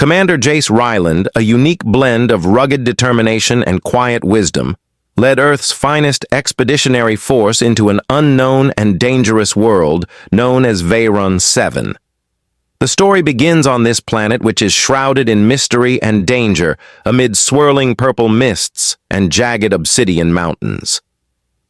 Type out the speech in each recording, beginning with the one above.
Commander Jace Ryland, a unique blend of rugged determination and quiet wisdom, led Earth's finest expeditionary force into an unknown and dangerous world known as Veyron 7. The story begins on this planet which is shrouded in mystery and danger amid swirling purple mists and jagged obsidian mountains.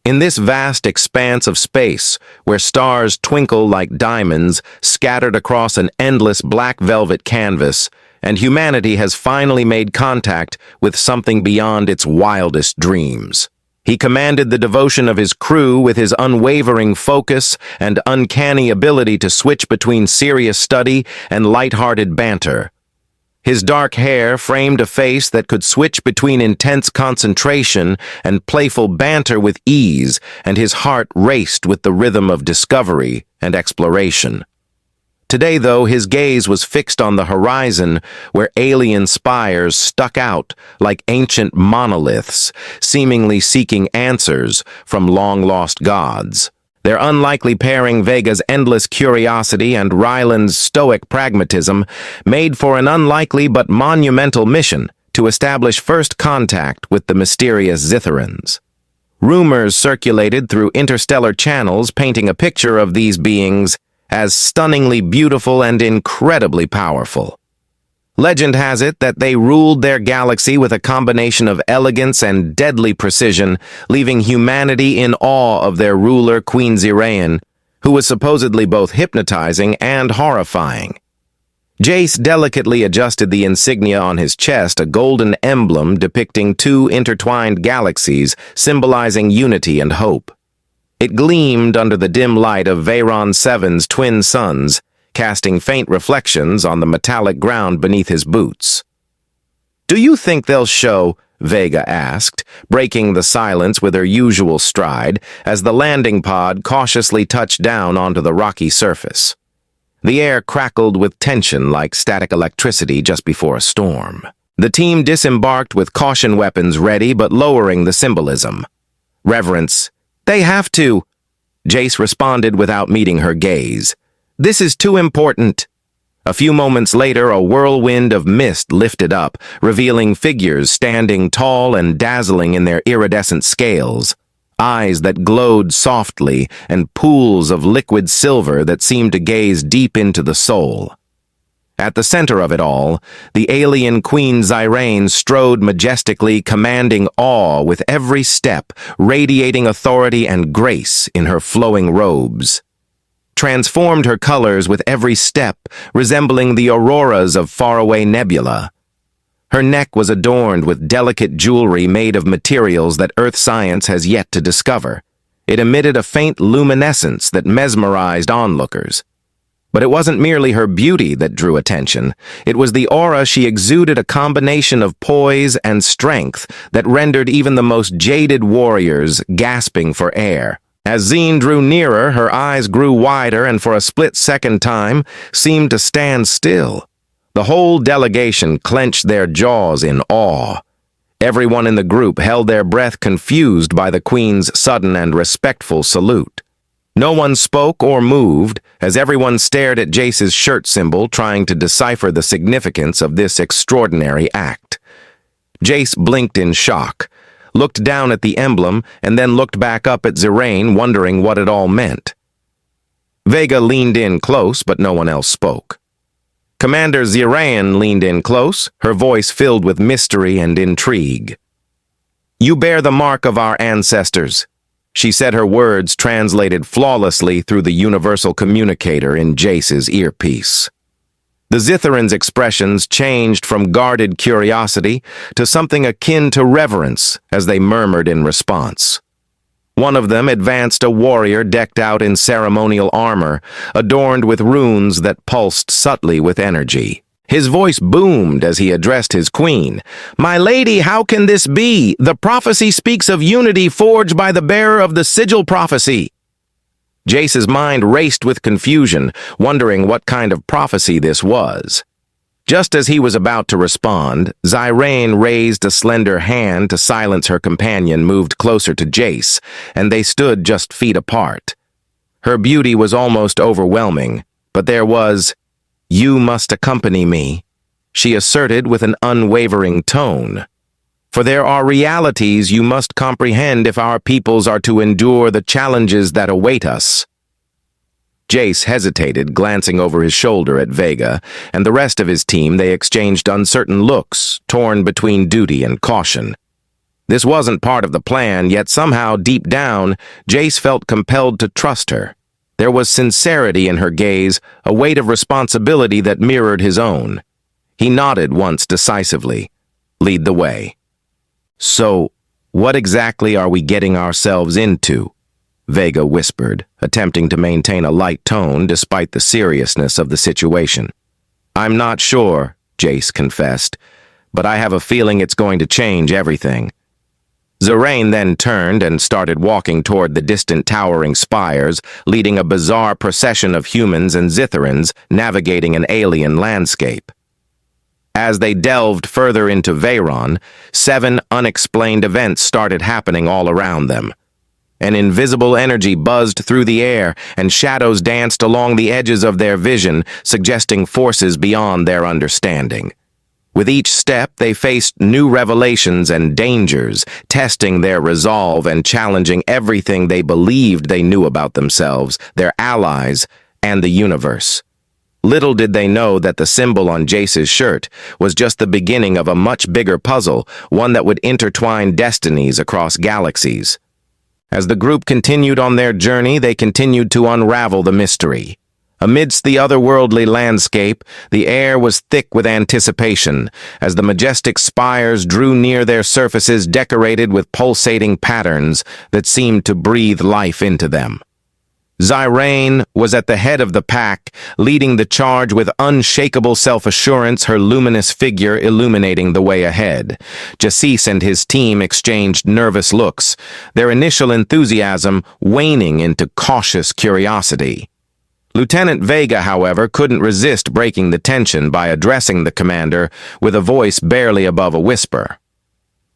In this vast expanse of space, where stars twinkle like diamonds scattered across an endless black velvet canvas, and humanity has finally made contact with something beyond its wildest dreams. He commanded the devotion of his crew with his unwavering focus and uncanny ability to switch between serious study and light-hearted banter. His dark hair framed a face that could switch between intense concentration and playful banter with ease, and his heart raced with the rhythm of discovery and exploration. Today, though, his gaze was fixed on the horizon, where alien spires stuck out like ancient monoliths, seemingly seeking answers from long-lost gods. Their unlikely pairing, Vega's endless curiosity and Ryland's stoic pragmatism, made for an unlikely but monumental mission to establish first contact with the mysterious Zitherans. Rumors circulated through interstellar channels painting a picture of these beings as stunningly beautiful and incredibly powerful. Legend has it that they ruled their galaxy with a combination of elegance and deadly precision, leaving humanity in awe of their ruler, Queen Ziraen, who was supposedly both hypnotizing and horrifying. Jace delicately adjusted the insignia on his chest, a golden emblem depicting two intertwined galaxies, symbolizing unity and hope. It gleamed under the dim light of Veyron 7's twin suns, casting faint reflections on the metallic ground beneath his boots. "Do you think they'll show?" Vega asked, breaking the silence with her usual stride as the landing pod cautiously touched down onto the rocky surface. The air crackled with tension like static electricity just before a storm. The team disembarked with caution weapons ready but lowering the symbolism. "Reverence, they have to," Jace responded without meeting her gaze. "This is too important." A few moments later, a whirlwind of mist lifted up, revealing figures standing tall and dazzling in their iridescent scales, eyes that glowed softly and pools of liquid silver that seemed to gaze deep into the soul. At the center of it all, the alien Queen Ziraen strode majestically, commanding awe with every step, radiating authority and grace in her flowing robes. Transformed her colors with every step, resembling the auroras of faraway nebula. Her neck was adorned with delicate jewelry made of materials that Earth science has yet to discover. It emitted a faint luminescence that mesmerized onlookers. But it wasn't merely her beauty that drew attention. It was the aura she exuded, a combination of poise and strength that rendered even the most jaded warriors gasping for air. As Zine drew nearer, her eyes grew wider and for a split-second time seemed to stand still. The whole delegation clenched their jaws in awe. Everyone in the group held their breath, confused by the Queen's sudden and respectful salute. No one spoke or moved as everyone stared at Jace's shirt symbol, trying to decipher the significance of this extraordinary act. Jace blinked in shock, looked down at the emblem, and then looked back up at Ziraen, wondering what it all meant. Vega leaned in close, but no one else spoke. Commander Ziraen leaned in close, her voice filled with mystery and intrigue. "You bear the mark of our ancestors," she said, her words translated flawlessly through the universal communicator in Jace's earpiece. The Zitherans' expressions changed from guarded curiosity to something akin to reverence as they murmured in response. One of them advanced, a warrior decked out in ceremonial armor, adorned with runes that pulsed subtly with energy. His voice boomed as he addressed his queen. "My lady, how can this be? The prophecy speaks of unity forged by the bearer of the sigil prophecy." Jace's mind raced with confusion, wondering what kind of prophecy this was. Just as he was about to respond, Ziraen raised a slender hand to silence her companion, moved closer to Jace, and they stood just feet apart. Her beauty was almost overwhelming, but there was, "You must accompany me," she asserted with an unwavering tone. For there are realities you must comprehend if our peoples are to endure the challenges that await us. Jace hesitated, glancing over his shoulder at Vega, and the rest of his team. They exchanged uncertain looks, torn between duty and caution. This wasn't part of the plan, yet somehow, deep down, Jace felt compelled to trust her. There was sincerity in her gaze, a weight of responsibility that mirrored his own. He nodded once decisively. "Lead the way." "So, what exactly are we getting ourselves into?" Vega whispered, attempting to maintain a light tone despite the seriousness of the situation. "I'm not sure," Jace confessed, "but I have a feeling it's going to change everything." Reine then turned and started walking toward the distant towering spires, leading a bizarre procession of humans and Zitherans navigating an alien landscape. As they delved further into Veyron, 7 unexplained events started happening all around them. An invisible energy buzzed through the air, and shadows danced along the edges of their vision, suggesting forces beyond their understanding. With each step, they faced new revelations and dangers, testing their resolve and challenging everything they believed they knew about themselves, their allies, and the universe. Little did they know that the symbol on Jace's shirt was just the beginning of a much bigger puzzle, one that would intertwine destinies across galaxies. As the group continued on their journey, they continued to unravel the mystery. Amidst the otherworldly landscape, the air was thick with anticipation, as the majestic spires drew near, their surfaces decorated with pulsating patterns that seemed to breathe life into them. Reine was at the head of the pack, leading the charge with unshakable self-assurance, her luminous figure illuminating the way ahead. Jace and his team exchanged nervous looks, their initial enthusiasm waning into cautious curiosity. Lieutenant Vega, however, couldn't resist breaking the tension by addressing the commander with a voice barely above a whisper.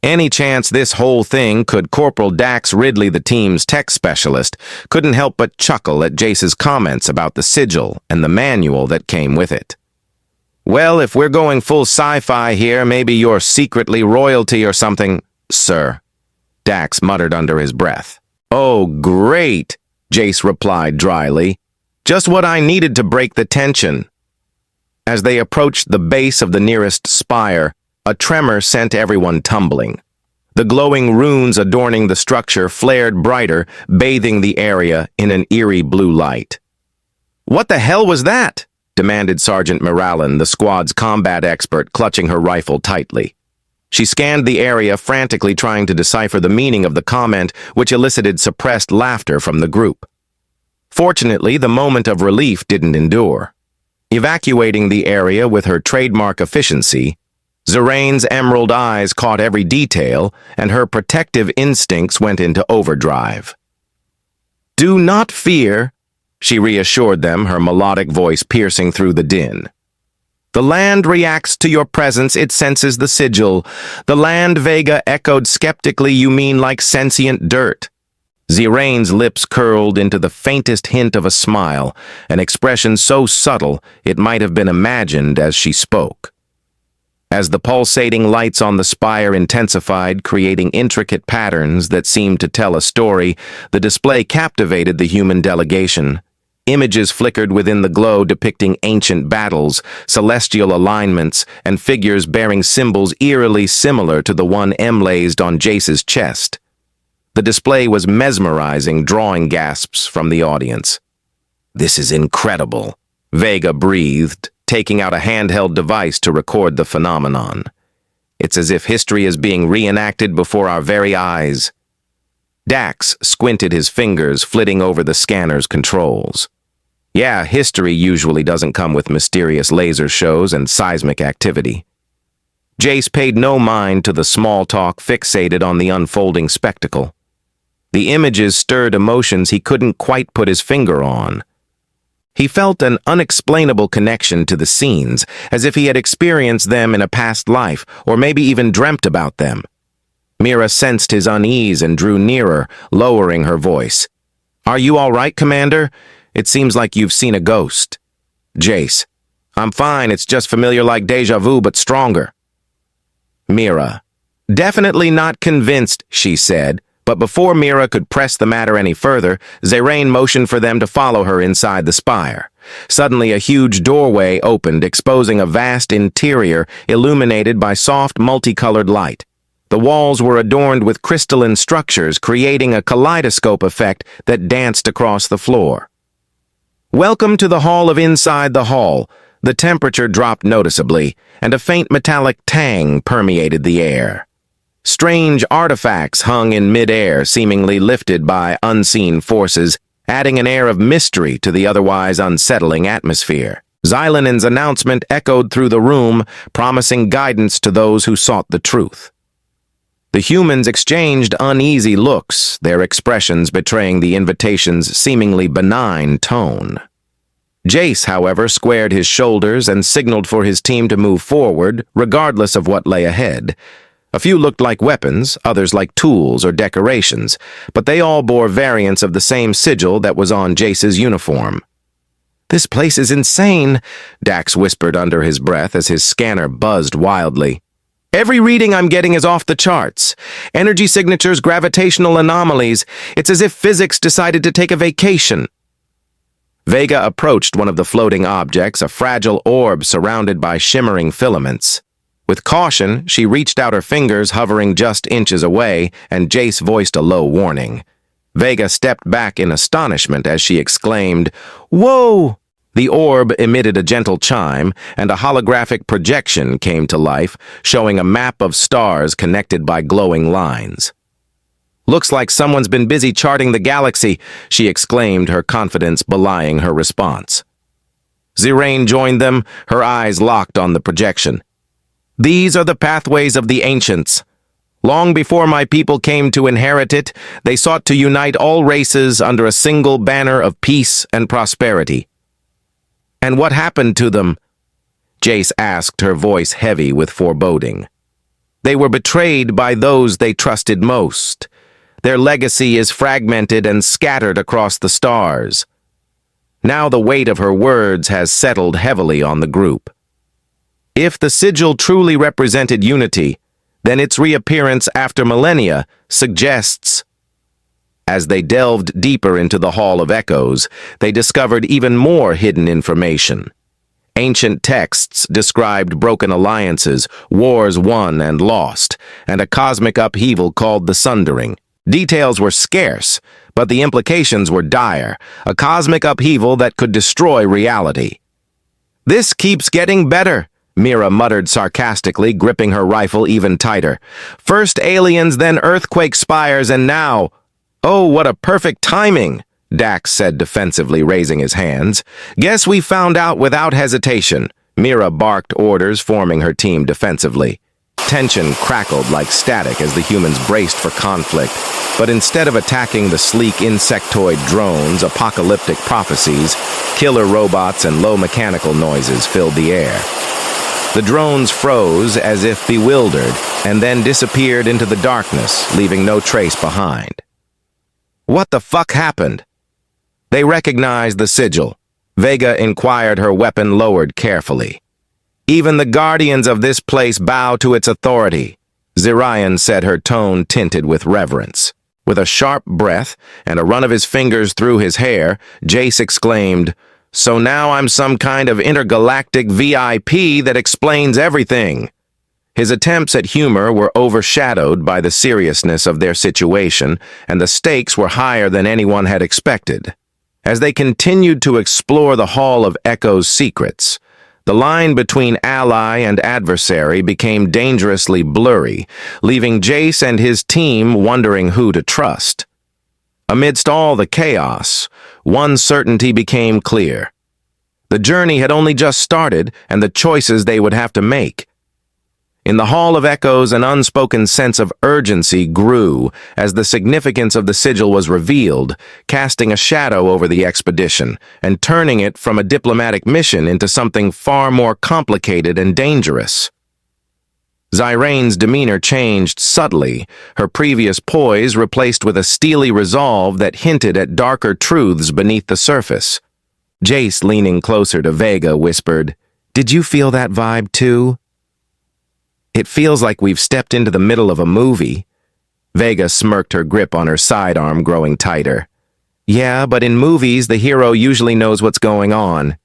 Any chance this whole thing could Corporal Dax Ridley, the team's tech specialist, couldn't help but chuckle at Jace's comments about the sigil and the manual that came with it. "Well, if we're going full sci-fi here, maybe you're secretly royalty or something, sir," Dax muttered under his breath. "Oh, great," Jace replied dryly. "Just what I needed to break the tension." As they approached the base of the nearest spire, a tremor sent everyone tumbling. The glowing runes adorning the structure flared brighter, bathing the area in an eerie blue light. "What the hell was that?" demanded Sergeant Morallen, the squad's combat expert, clutching her rifle tightly. She scanned the area, frantically trying to decipher the meaning of the comment, which elicited suppressed laughter from the group. Fortunately, the moment of relief didn't endure. Evacuating the area with her trademark efficiency, Reine's emerald eyes caught every detail, and her protective instincts went into overdrive. "Do not fear," she reassured them, her melodic voice piercing through the din. "The land reacts to your presence, it senses the sigil. The land," Vega echoed skeptically. "You mean like sentient dirt?" Reine's lips curled into the faintest hint of a smile, an expression so subtle it might have been imagined as she spoke. As the pulsating lights on the spire intensified, creating intricate patterns that seemed to tell a story, the display captivated the human delegation. Images flickered within the glow depicting ancient battles, celestial alignments, and figures bearing symbols eerily similar to the one emblazoned on Jace's chest. The display was mesmerizing, drawing gasps from the audience. "This is incredible," Vega breathed, taking out a handheld device to record the phenomenon. "It's as if history is being reenacted before our very eyes." Dax squinted his fingers, flitting over the scanner's controls. "Yeah, history usually doesn't come with mysterious laser shows and seismic activity." Jace paid no mind to the small talk, fixated on the unfolding spectacle. The images stirred emotions he couldn't quite put his finger on. He felt an unexplainable connection to the scenes, as if he had experienced them in a past life, or maybe even dreamt about them. Mira sensed his unease and drew nearer, lowering her voice. "Are you all right, Commander? It seems like you've seen a ghost." "Jace, I'm fine, it's just familiar like deja vu, but stronger. Mira. Definitely not convinced, she said, but before Mira could press the matter any further, Reine motioned for them to follow her inside the spire. Suddenly, a huge doorway opened, exposing a vast interior illuminated by soft, multicolored light. The walls were adorned with crystalline structures, creating a kaleidoscope effect that danced across the floor. Welcome to the Hall of Inside the Hall. The temperature dropped noticeably, and a faint metallic tang permeated the air. Strange artifacts hung in mid-air, seemingly lifted by unseen forces, adding an air of mystery to the otherwise unsettling atmosphere. Xilanen's announcement echoed through the room, promising guidance to those who sought the truth. The humans exchanged uneasy looks, their expressions betraying the invitation's seemingly benign tone. Jace, however, squared his shoulders and signaled for his team to move forward, regardless of what lay ahead. A few looked like weapons, others like tools or decorations, but they all bore variants of the same sigil that was on Jace's uniform. "This place is insane," Dax whispered under his breath as his scanner buzzed wildly. "Every reading I'm getting is off the charts. Energy signatures, gravitational anomalies. It's as if physics decided to take a vacation." Vega approached one of the floating objects, a fragile orb surrounded by shimmering filaments. With caution, she reached out her fingers, hovering just inches away, and Jace voiced a low warning. Vega stepped back in astonishment as she exclaimed, "Whoa!" The orb emitted a gentle chime, and a holographic projection came to life, showing a map of stars connected by glowing lines. "Looks like someone's been busy charting the galaxy," she exclaimed, her confidence belying her response. Reine joined them, her eyes locked on the projection. "These are the pathways of the ancients. Long before my people came to inherit it, they sought to unite all races under a single banner of peace and prosperity." "And what happened to them?" Jace asked, her voice heavy with foreboding. "They were betrayed by those they trusted most. Their legacy is fragmented and scattered across the stars." Now the weight of her words has settled heavily on the group. If the sigil truly represented unity, then its reappearance after millennia suggests. As they delved deeper into the Hall of Echoes, they discovered even more hidden information. Ancient texts described broken alliances, wars won and lost, and a cosmic upheaval called the Sundering. Details were scarce, but the implications were dire, a cosmic upheaval that could destroy reality. "This keeps getting better," Mira muttered sarcastically, gripping her rifle even tighter. "First aliens, then earthquake spires, and now—" "Oh, what a perfect timing," Dax said defensively, raising his hands. "Guess we found out without hesitation." Mira barked orders, forming her team defensively. Tension crackled like static as the humans braced for conflict, but instead of attacking the sleek insectoid drones, apocalyptic prophecies, killer robots and low mechanical noises filled the air. The drones froze as if bewildered, and then disappeared into the darkness, leaving no trace behind. "What the fuck happened?" They recognized the sigil. Vega inquired, her weapon lowered carefully. "Even the guardians of this place bow to its authority," Reine said, her tone tinted with reverence. With a sharp breath and a run of his fingers through his hair, Jace exclaimed, "So now I'm some kind of intergalactic VIP that explains everything." His attempts at humor were overshadowed by the seriousness of their situation, and the stakes were higher than anyone had expected. As they continued to explore the Hall of Echoes' secrets, the line between ally and adversary became dangerously blurry, leaving Jace and his team wondering who to trust. Amidst all the chaos, one certainty became clear. The journey had only just started, and the choices they would have to make. In the Hall of Echoes, an unspoken sense of urgency grew as the significance of the sigil was revealed, casting a shadow over the expedition and turning it from a diplomatic mission into something far more complicated and dangerous. Reine's demeanor changed subtly, her previous poise replaced with a steely resolve that hinted at darker truths beneath the surface. Jace, leaning closer to Vega, whispered, Did you feel that vibe too? It feels like we've stepped into the middle of a movie. Vega smirked, her grip on her sidearm growing tighter. Yeah, but in movies, the hero usually knows what's going on.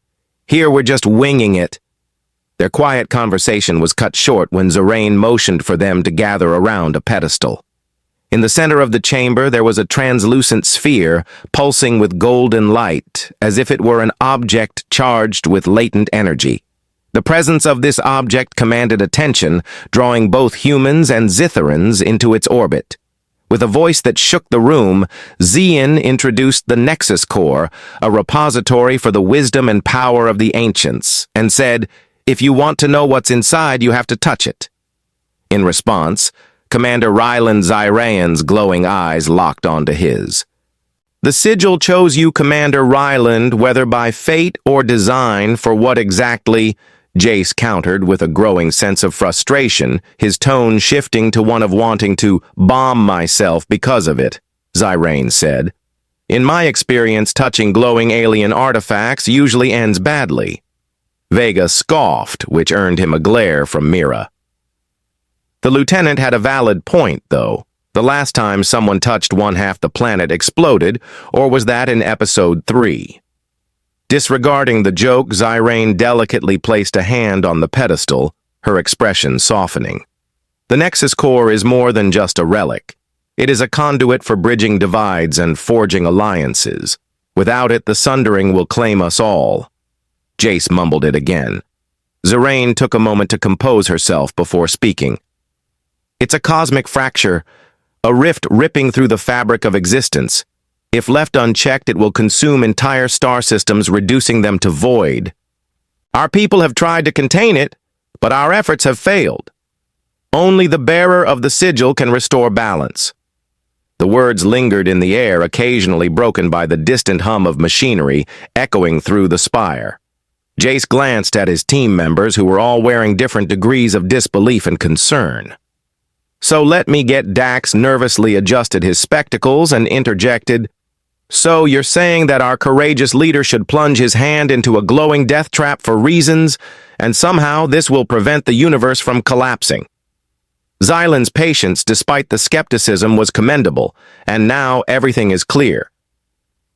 Here we're just winging it. Their quiet conversation was cut short when Reine motioned for them to gather around a pedestal. In the center of the chamber, there was a translucent sphere pulsing with golden light, as if it were an object charged with latent energy. The presence of this object commanded attention, drawing both humans and Zitherans into its orbit. With a voice that shook the room, Xian introduced the Nexus Core, a repository for the wisdom and power of the ancients, and said, "If you want to know what's inside, you have to touch it." In response, Commander Ryland Zyraean's glowing eyes locked onto his. "The sigil chose you, Commander Ryland, whether by fate or design, for what exactly?" Jace countered with a growing sense of frustration, his tone shifting to one of wanting to bomb myself because of it. Zyraean said, "In my experience, touching glowing alien artifacts usually ends badly." Vega scoffed, which earned him a glare from Mira. The lieutenant had a valid point, though. The last time someone touched one half the planet exploded, or was that in episode 3? Disregarding the joke, Zyraean delicately placed a hand on the pedestal, her expression softening. The Nexus Core is more than just a relic. It is a conduit for bridging divides and forging alliances. Without it, the Sundering will claim us all. Jace mumbled it again. Zyraean took a moment to compose herself before speaking. "It's a cosmic fracture, a rift ripping through the fabric of existence. If left unchecked, it will consume entire star systems, reducing them to void. Our people have tried to contain it, but our efforts have failed. Only the bearer of the sigil can restore balance." The words lingered in the air, occasionally broken by the distant hum of machinery echoing through the spire. Jace glanced at his team members, who were all wearing different degrees of disbelief and concern. "So let me get." Dax nervously adjusted his spectacles and interjected, "So you're saying that our courageous leader should plunge his hand into a glowing death trap for reasons, and somehow this will prevent the universe from collapsing?" Xylan's patience, despite the skepticism, was commendable, and now everything is clear.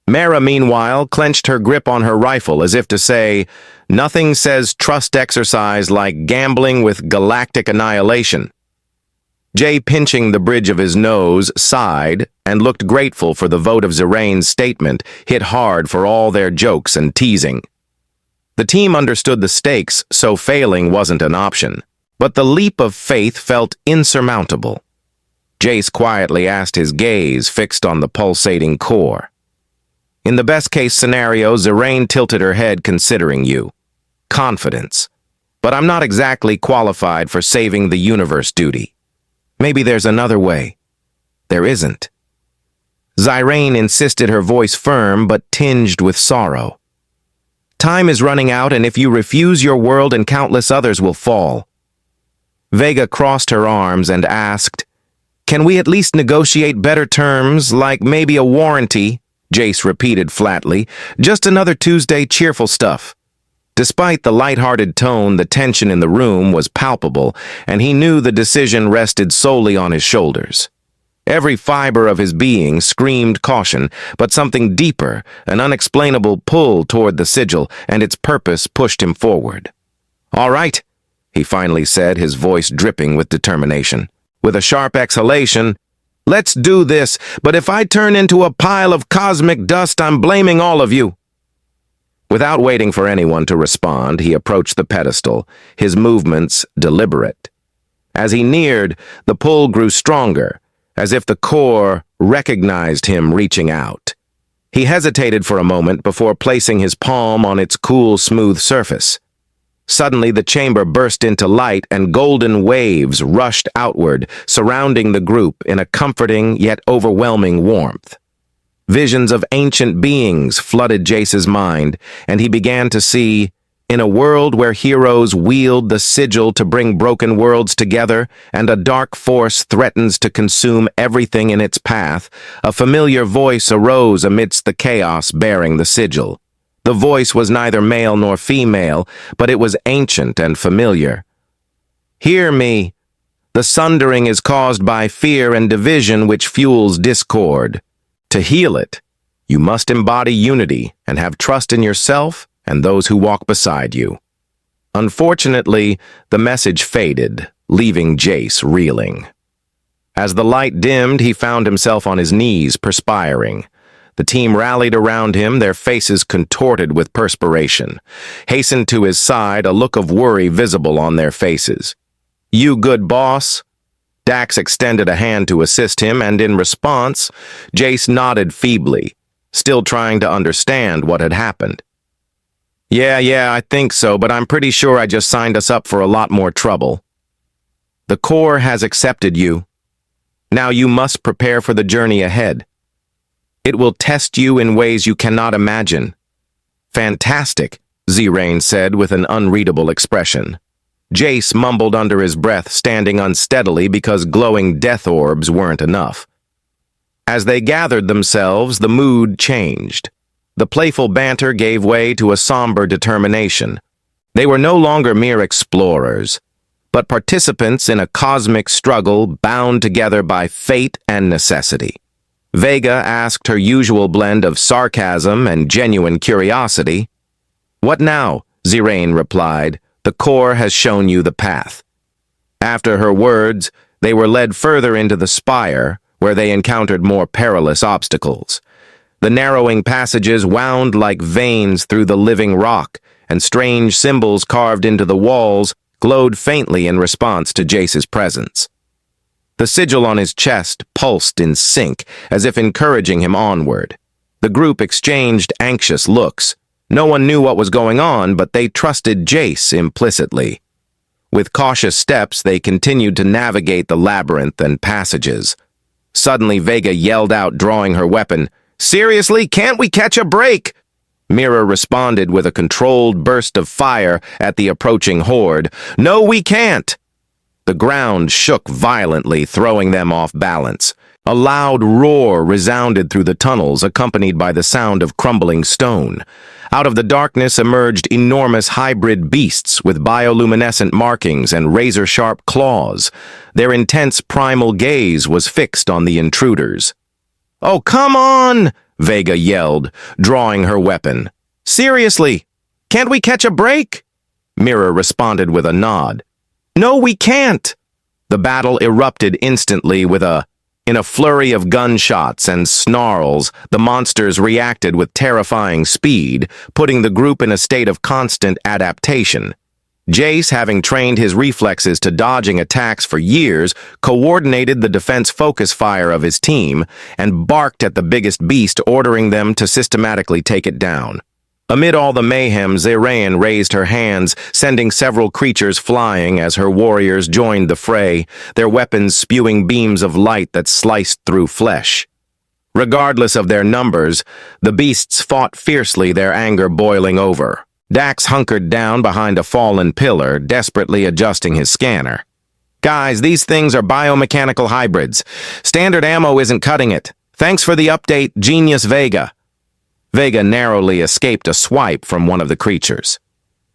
Mara, meanwhile, clenched her grip on her rifle as if to say, "Nothing says trust exercise like gambling with galactic annihilation." Jay, pinching the bridge of his nose, sighed and looked grateful for the vote of Zyraean's statement, hit hard for all their jokes and teasing. The team understood the stakes, so failing wasn't an option. But the leap of faith felt insurmountable. Jace quietly asked, his gaze fixed on the pulsating core. "In the best-case scenario," Zyraean tilted her head, "considering you. Confidence. But I'm not exactly qualified for saving the universe duty. Maybe there's another way." "There isn't." Zyraean insisted, her voice firm but tinged with sorrow. "Time is running out, and if you refuse, your world and countless others will fall." Vega crossed her arms and asked, "Can we at least negotiate better terms, like maybe a warranty?" Jace repeated flatly, "Just another Tuesday cheerful stuff." Despite the light-hearted tone, the tension in the room was palpable, and he knew the decision rested solely on his shoulders. Every fiber of his being screamed caution, but something deeper, an unexplainable pull toward the sigil, and its purpose pushed him forward. "All right," he finally said, his voice dripping with determination. With a sharp exhalation, "Let's do this, but if I turn into a pile of cosmic dust, I'm blaming all of you." Without waiting for anyone to respond, he approached the pedestal, his movements deliberate. As he neared, the pull grew stronger, as if the core recognized him reaching out. He hesitated for a moment before placing his palm on its cool, smooth surface. Suddenly, the chamber burst into light, and golden waves rushed outward, surrounding the group in a comforting yet overwhelming warmth. Visions of ancient beings flooded Jace's mind, and he began to see, in a world where heroes wield the sigil to bring broken worlds together and a dark force threatens to consume everything in its path, a familiar voice arose amidst the chaos bearing the sigil. The voice was neither male nor female, but it was ancient and familiar. "Hear me. The sundering is caused by fear and division which fuels discord. To heal it, you must embody unity and have trust in yourself and those who walk beside you." Unfortunately, the message faded, leaving Jace reeling. As the light dimmed, he found himself on his knees, perspiring. The team rallied around him, their faces contorted with perspiration. Hastened to his side, a look of worry visible on their faces. "You good, boss?" Dax extended a hand to assist him, and in response, Jace nodded feebly, still trying to understand what had happened. Yeah, I think so, but I'm pretty sure I just signed us up for a lot more trouble. The Corps has accepted you. Now you must prepare for the journey ahead. It will test you in ways you cannot imagine." "Fantastic," Reine said with an unreadable expression. Jace mumbled under his breath, standing unsteadily because glowing death orbs weren't enough. As they gathered themselves, the mood changed. The playful banter gave way to a somber determination. They were no longer mere explorers, but participants in a cosmic struggle bound together by fate and necessity. Vega asked her usual blend of sarcasm and genuine curiosity. "What now?" Reine replied. "The Corps has shown you the path." After her words, they were led further into the spire, where they encountered more perilous obstacles. The narrowing passages wound like veins through the living rock, and strange symbols carved into the walls glowed faintly in response to Jace's presence. The sigil on his chest pulsed in sync, as if encouraging him onward. The group exchanged anxious looks. No one knew what was going on, but they trusted Jace implicitly. With cautious steps, they continued to navigate the labyrinth and passages. Suddenly, Vega yelled out, drawing her weapon. "Seriously, can't we catch a break?" Mira responded with a controlled burst of fire at the approaching horde. "No, we can't!" The ground shook violently, throwing them off balance. A loud roar resounded through the tunnels, accompanied by the sound of crumbling stone. Out of the darkness emerged enormous hybrid beasts with bioluminescent markings and razor-sharp claws. Their intense primal gaze was fixed on the intruders. "Oh, come on!" Vega yelled, drawing her weapon. "Seriously, can't we catch a break?" Mira responded with a nod. "No, we can't!" The battle erupted instantly in a flurry of gunshots and snarls. The monsters reacted with terrifying speed, putting the group in a state of constant adaptation. Jace, having trained his reflexes to dodging attacks for years, coordinated the defense focus fire of his team and barked at the biggest beast, ordering them to systematically take it down. Amid all the mayhem, Reine raised her hands, sending several creatures flying as her warriors joined the fray, their weapons spewing beams of light that sliced through flesh. Regardless of their numbers, the beasts fought fiercely, their anger boiling over. Dax hunkered down behind a fallen pillar, desperately adjusting his scanner. "Guys, these things are biomechanical hybrids. Standard ammo isn't cutting it. Thanks for the update, Genius Vega." Vega narrowly escaped a swipe from one of the creatures.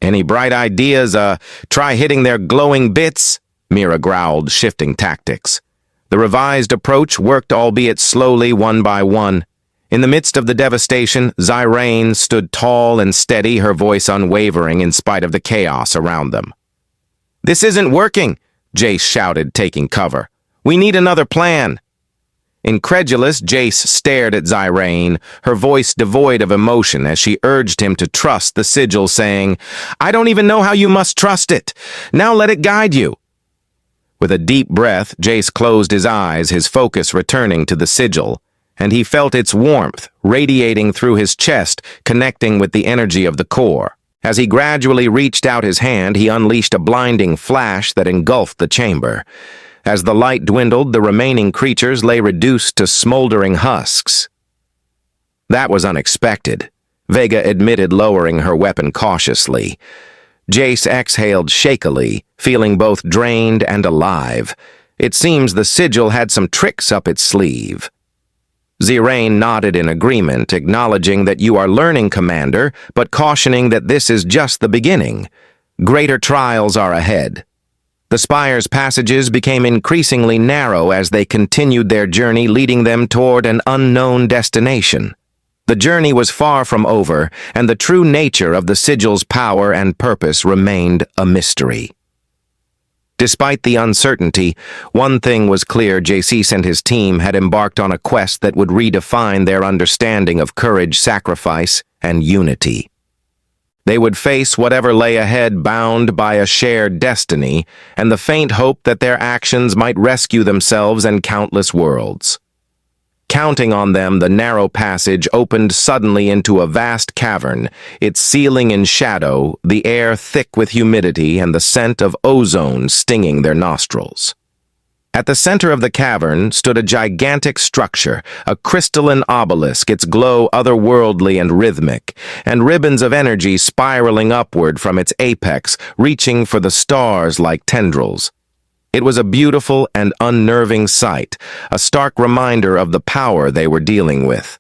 "Any bright ideas, try hitting their glowing bits?" Mira growled, shifting tactics. The revised approach worked, albeit slowly, one by one. In the midst of the devastation, Reine stood tall and steady, her voice unwavering in spite of the chaos around them. "This isn't working," Jace shouted, taking cover. "We need another plan." Incredulous, Jace stared at Reine, her voice devoid of emotion as she urged him to trust the sigil, saying, "I don't even know how you must trust it. Now let it guide you." With a deep breath, Jace closed his eyes, his focus returning to the sigil, and he felt its warmth radiating through his chest, connecting with the energy of the core. As he gradually reached out his hand, he unleashed a blinding flash that engulfed the chamber. As the light dwindled, the remaining creatures lay reduced to smoldering husks. "That was unexpected," Vega admitted, lowering her weapon cautiously. Jace exhaled shakily, feeling both drained and alive. It seems the sigil had some tricks up its sleeve. Reine nodded in agreement, acknowledging that you are learning, Commander, but cautioning that this is just the beginning. Greater trials are ahead. The spire's passages became increasingly narrow as they continued their journey, leading them toward an unknown destination. The journey was far from over, and the true nature of the sigil's power and purpose remained a mystery. Despite the uncertainty, one thing was clear: Jace and his team had embarked on a quest that would redefine their understanding of courage, sacrifice, and unity. They would face whatever lay ahead, bound by a shared destiny and the faint hope that their actions might rescue themselves and countless worlds. Counting on them, the narrow passage opened suddenly into a vast cavern, its ceiling in shadow, the air thick with humidity, and the scent of ozone stinging their nostrils. At the center of the cavern stood a gigantic structure, a crystalline obelisk, its glow otherworldly and rhythmic, and ribbons of energy spiraling upward from its apex, reaching for the stars like tendrils. It was a beautiful and unnerving sight, a stark reminder of the power they were dealing with.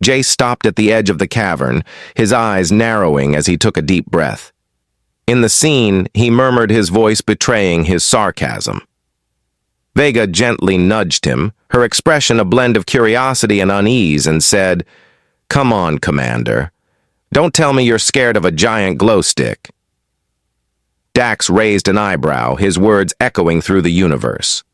Jace stopped at the edge of the cavern, his eyes narrowing as he took a deep breath. In the scene, he murmured, his voice betraying his sarcasm. Vega gently nudged him, her expression a blend of curiosity and unease, and said, "Come on, Commander. Don't tell me you're scared of a giant glow stick." Dax raised an eyebrow, his words echoing through the universe.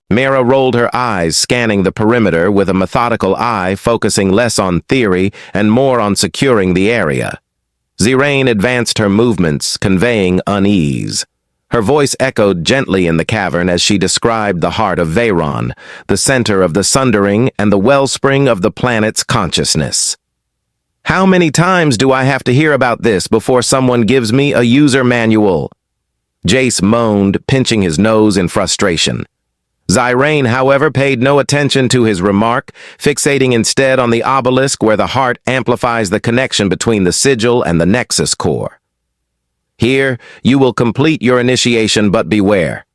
Mira rolled her eyes, scanning the perimeter with a methodical eye, focusing less on theory and more on securing the area. Reine advanced her movements, conveying unease. Her voice echoed gently in the cavern as she described the heart of Veyron, the center of the sundering and the wellspring of the planet's consciousness. "How many times do I have to hear about this before someone gives me a user manual?" Jace moaned, pinching his nose in frustration. Reine, however, paid no attention to his remark, fixating instead on the obelisk where the heart amplifies the connection between the sigil and the nexus core. "Here, you will complete your initiation, but beware."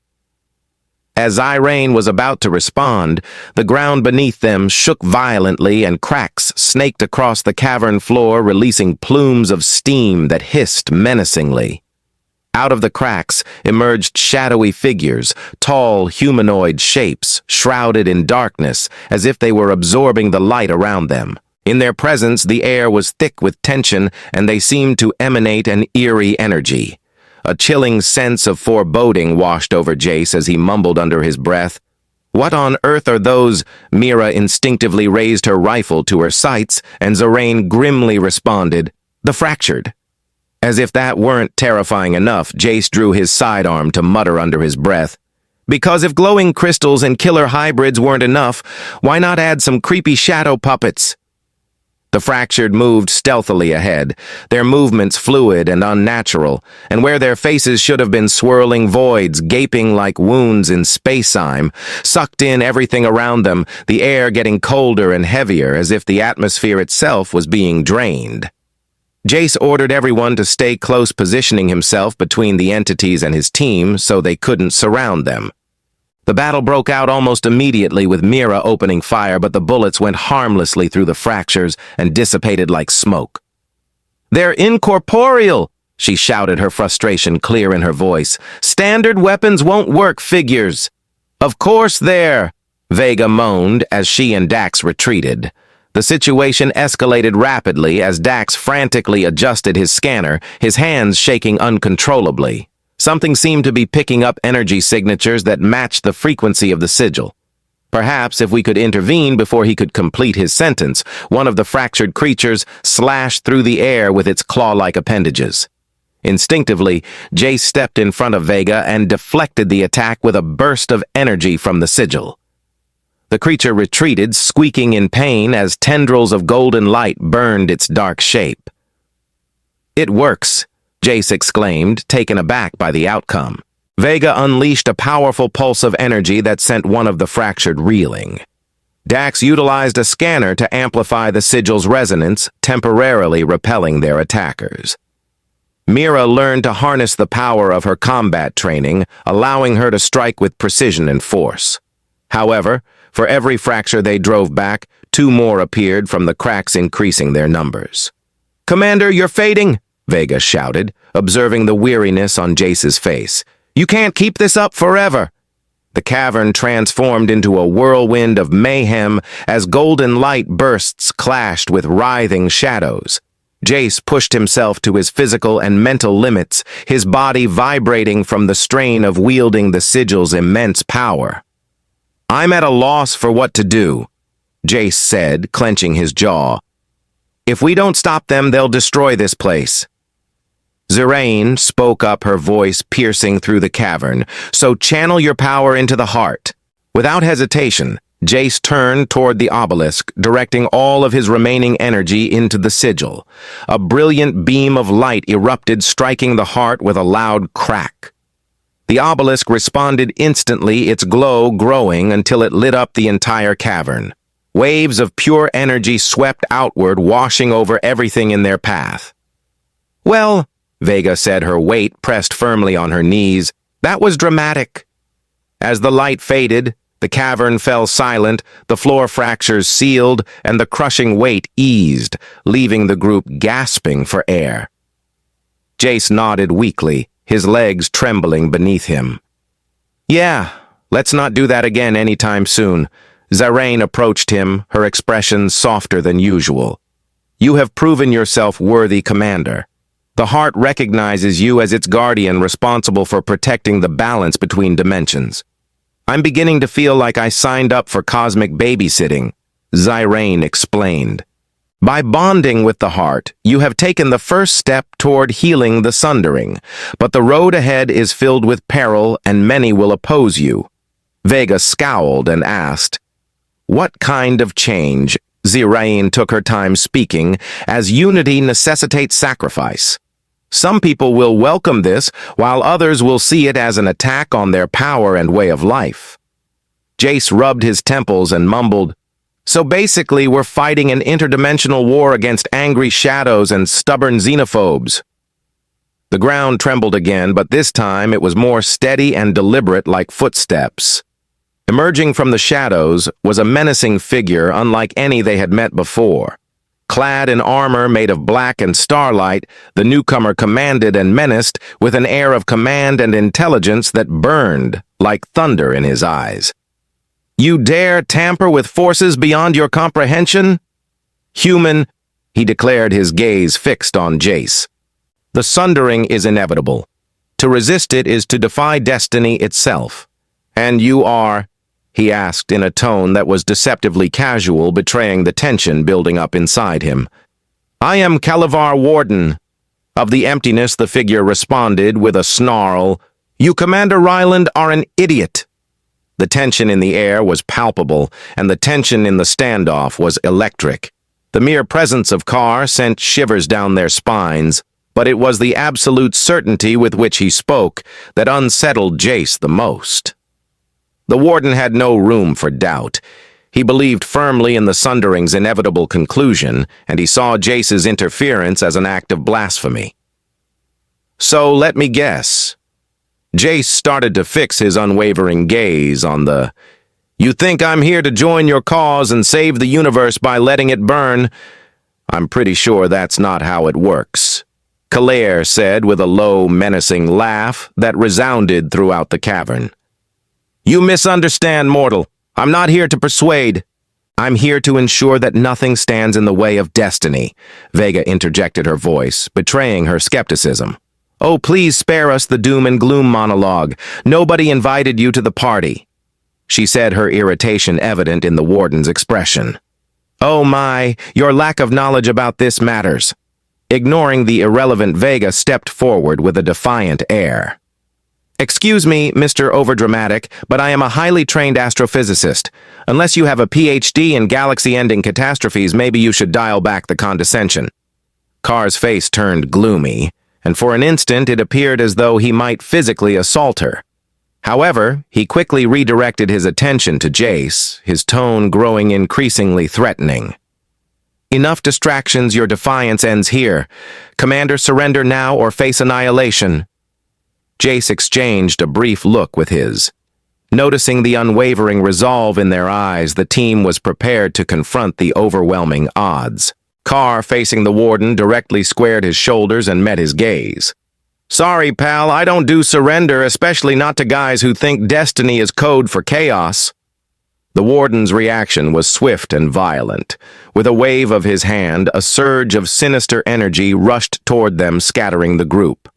As Reine was about to respond, the ground beneath them shook violently and cracks snaked across the cavern floor, releasing plumes of steam that hissed menacingly. Out of the cracks emerged shadowy figures, tall humanoid shapes, shrouded in darkness, as if they were absorbing the light around them. In their presence, the air was thick with tension, and they seemed to emanate an eerie energy. A chilling sense of foreboding washed over Jace as he mumbled under his breath, "What on earth are those?" Mira instinctively raised her rifle to her sights, and Reine grimly responded, "The fractured." As if that weren't terrifying enough, Jace drew his sidearm to mutter under his breath, "Because if glowing crystals and killer hybrids weren't enough, why not add some creepy shadow puppets?" The fractured moved stealthily ahead, their movements fluid and unnatural, and where their faces should have been swirling voids, gaping like wounds in space-time, sucked in everything around them, the air getting colder and heavier as if the atmosphere itself was being drained. Jace ordered everyone to stay close, positioning himself between the entities and his team so they couldn't surround them. The battle broke out almost immediately, with Mira opening fire, but the bullets went harmlessly through the fractures and dissipated like smoke. "They're incorporeal!" she shouted, her frustration clear in her voice. "Standard weapons won't work, figures!" "Of course they're," Vega moaned as she and Dax retreated. The situation escalated rapidly as Dax frantically adjusted his scanner, his hands shaking uncontrollably. Something seemed to be picking up energy signatures that matched the frequency of the sigil. Perhaps if we could intervene before he could complete his sentence, one of the fractured creatures slashed through the air with its claw-like appendages. Instinctively, Jace stepped in front of Vega and deflected the attack with a burst of energy from the sigil. The creature retreated, squeaking in pain as tendrils of golden light burned its dark shape. "It works," Jace exclaimed, taken aback by the outcome. Vega unleashed a powerful pulse of energy that sent one of the fractured reeling. Dax utilized a scanner to amplify the sigil's resonance, temporarily repelling their attackers. Mira learned to harness the power of her combat training, allowing her to strike with precision and force. However, For every fracture they drove back, 2 more appeared from the cracks, increasing their numbers. "Commander, you're fading," Vega shouted, observing the weariness on Jace's face. "You can't keep this up forever." The cavern transformed into a whirlwind of mayhem as golden light bursts clashed with writhing shadows. Jace pushed himself to his physical and mental limits, his body vibrating from the strain of wielding the sigil's immense power. "I'm at a loss for what to do," Jace said, clenching his jaw. "If we don't stop them, they'll destroy this place." Reine spoke up, her voice piercing through the cavern. "So channel your power into the heart." Without hesitation, Jace turned toward the obelisk, directing all of his remaining energy into the sigil. A brilliant beam of light erupted, striking the heart with a loud crack. The obelisk responded instantly, its glow growing until it lit up the entire cavern. Waves of pure energy swept outward, washing over everything in their path. "Well," Vega said, her weight pressed firmly on her knees, "that was dramatic." As the light faded, the cavern fell silent, the floor fractures sealed, and the crushing weight eased, leaving the group gasping for air. Jace nodded weakly, his legs trembling beneath him. "Yeah, let's not do that again anytime soon." Reine approached him, her expression softer than usual. "You have proven yourself worthy, Commander. The heart recognizes you as its guardian responsible for protecting the balance between dimensions. I'm beginning to feel like I signed up for cosmic babysitting," Reine explained. "By bonding with the heart, you have taken the first step toward healing the sundering, but the road ahead is filled with peril and many will oppose you." Vega scowled and asked, "What kind of change?" Reine took her time speaking, as unity necessitates sacrifice. "Some people will welcome this, while others will see it as an attack on their power and way of life." Jace rubbed his temples and mumbled, "So basically we're fighting an interdimensional war against angry shadows and stubborn xenophobes." The ground trembled again, but this time it was more steady and deliberate, like footsteps. Emerging from the shadows was a menacing figure unlike any they had met before. Clad in armor made of black and starlight, the newcomer commanded and menaced with an air of command and intelligence that burned like thunder in his eyes. "You dare tamper with forces beyond your comprehension?" "Human," he declared, his gaze fixed on Jace. "The sundering is inevitable. To resist it is to defy destiny itself. And you are," he asked in a tone that was deceptively casual, betraying the tension building up inside him. "I am Calavar Warden." Of the emptiness, the figure responded with a snarl, "You, Commander Ryland, are an idiot." The tension in the air was palpable, and the tension in the standoff was electric. The mere presence of Carr sent shivers down their spines, but it was the absolute certainty with which he spoke that unsettled Jace the most. The warden had no room for doubt. He believed firmly in the sundering's inevitable conclusion, and he saw Jace's interference as an act of blasphemy. "So let me guess." Jace started to fix his unwavering gaze on the, "You think I'm here to join your cause and save the universe by letting it burn? I'm pretty sure that's not how it works," Claire said with a low, menacing laugh that resounded throughout the cavern. "You misunderstand, mortal. I'm not here to persuade. I'm here to ensure that nothing stands in the way of destiny," Vega interjected her voice, betraying her skepticism. "Oh, please spare us the doom and gloom monologue. Nobody invited you to the party," she said, her irritation evident in the warden's expression. "Oh my, your lack of knowledge about this matters." Ignoring the irrelevant, Vega stepped forward with a defiant air. "Excuse me, Mr. Overdramatic, but I am a highly trained astrophysicist. Unless you have a PhD in galaxy-ending catastrophes, maybe you should dial back the condescension." Carr's face turned gloomy, and for an instant it appeared as though he might physically assault her. However, he quickly redirected his attention to Jace, his tone growing increasingly threatening. "Enough distractions, your defiance ends here. Commander, surrender now or face annihilation." Jace exchanged a brief look with his. Noticing the unwavering resolve in their eyes, the team was prepared to confront the overwhelming odds. Carr, facing the warden, directly squared his shoulders and met his gaze. "Sorry, pal, I don't do surrender, especially not to guys who think destiny is code for chaos." The warden's reaction was swift and violent. With a wave of his hand, a surge of sinister energy rushed toward them, scattering the group.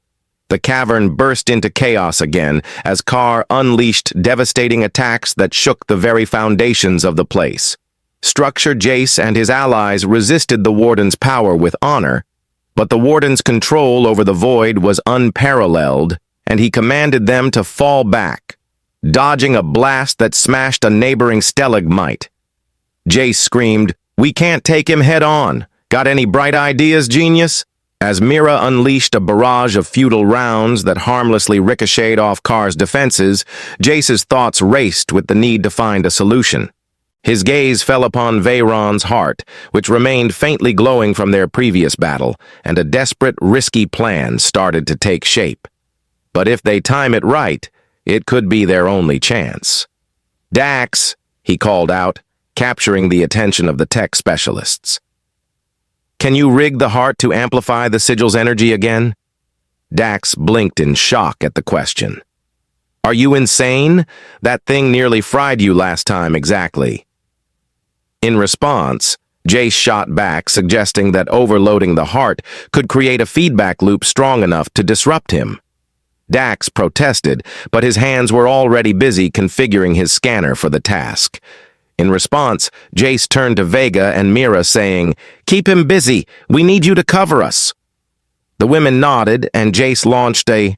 The cavern burst into chaos again as Carr unleashed devastating attacks that shook the very foundations of the place. Structure, Jace, and his allies resisted the warden's power with honor, but the warden's control over the void was unparalleled, and he commanded them to fall back, dodging a blast that smashed a neighboring stalagmite. Jace screamed, "We can't take him head on. Got any bright ideas, genius?" As Mira unleashed a barrage of futile rounds that harmlessly ricocheted off Carr's defenses, Jace's thoughts raced with the need to find a solution. His gaze fell upon Veyron's heart, which remained faintly glowing from their previous battle, and a desperate, risky plan started to take shape. But if they time it right, it could be their only chance. "Dax," he called out, capturing the attention of the tech specialists. "Can you rig the heart to amplify the sigil's energy again?" Dax blinked in shock at the question. "Are you insane? That thing nearly fried you last time exactly." In response, Jace shot back, suggesting that overloading the heart could create a feedback loop strong enough to disrupt him. Dax protested, but his hands were already busy configuring his scanner for the task. In response, Jace turned to Vega and Mira, saying, "Keep him busy. We need you to cover us." The women nodded, and Jace launched a